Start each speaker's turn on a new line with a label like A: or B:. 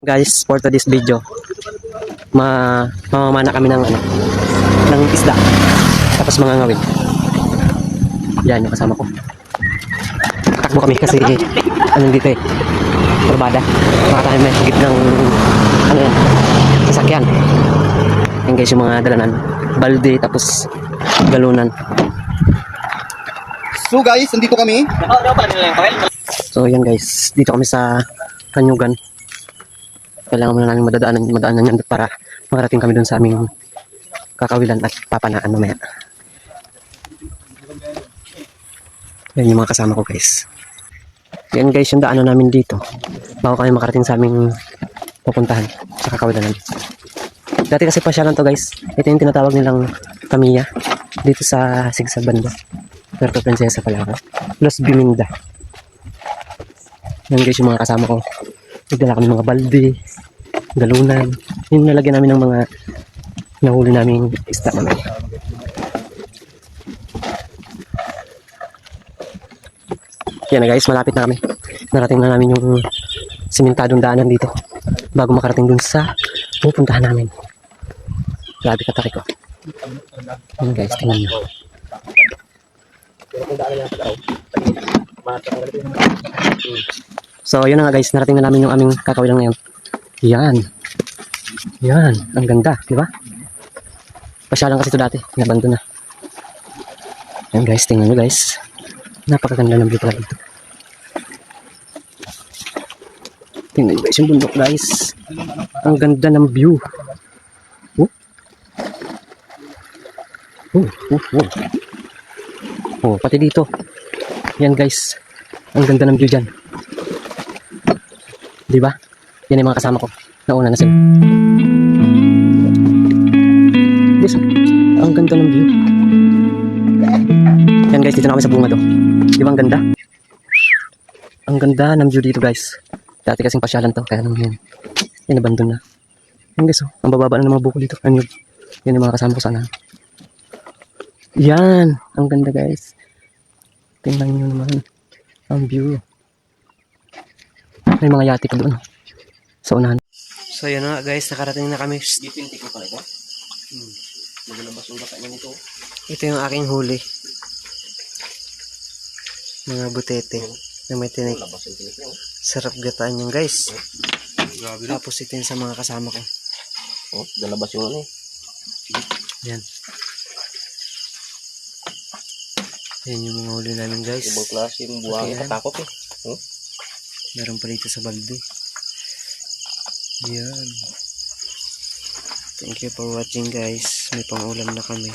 A: Guys, for today's video, mamamana kami ng isda. Tapos mga ngawin. Yan yung kasama ko. Takbo kami kasi dito eh. Barbada. Makatanim na higit ng sasakyan. Yan guys yung mga dalanan. Balde tapos galunan.
B: So guys, nandito kami.
A: So yan guys, dito kami sa Kanyugan. Kailangan muna namin madaanan yan para makarating kami dun sa aming kakawilan at papanaan mamaya. Yan yung mga kasama ko guys. Yan guys yung daanan namin dito bago kami makarating sa aming pupuntahan sa kakawilan namin. Dati kasi pasyalan to guys. Ito yung tinatawag nilang Tamiya dito sa Sigsag banda. Puerto Princesa pala ako. Los Biminda. Yan guys yung mga kasama ko. Nagdala kami mga balde, galunan. Yung nalagyan namin ng mga nahuli naming isda namin. Yan na guys, malapit na kami. Narating na namin yung simentadong daanan dito bago makarating dun sa pupuntahan namin. Grabe kataki ko. Yan guys, tingnan nyo. So, yun na nga guys, narating na namin yung aming kakawilang ngayon. Yan. Yan, ang ganda, di ba? Pasyalan kasi ito dati, nabando na. Yan guys, tingnan nyo guys. Napakaganda ng view pala dito. Tingnan nyo guys yung bundok guys. Ang ganda ng view. Oh, pati dito. Yan guys. Ang ganda ng view dyan. Diba? Yan yung mga kasama ko. Nauna na sila. Yes, ang ganda ng view. Yan guys, dito na kami sa bunga to. Diba ang ganda? Ang ganda ng view dito guys. Dati kasing pasyalan to. Kaya naman yan. Yan, abandon na. Yan guys, oh. Ang bababa na ng mga buko dito. Yan yung mga kasama ko sana. Yan. Ang ganda guys. Tingnan nyo naman. Ang view. May mga yate pa doon. Sa unahan. So yun na guys. Nakarating na kami.
B: Dipintik na pala ito. Magalabas yung baka niya nito.
A: Ito yung aking huli. Mga butete. Na may tinik. Sarap gataan yung guys.
B: Grabe.
A: Tapos ito yung sa mga kasama ko.
B: Oh, dalabas yung ano eh.
A: Yan. Yan yung mga huli namin guys.
B: Ibang klase yung buwang katakot eh.
A: Meron pa dito sa balde. Yan. Thank you for watching guys. May pang-ulam na kami.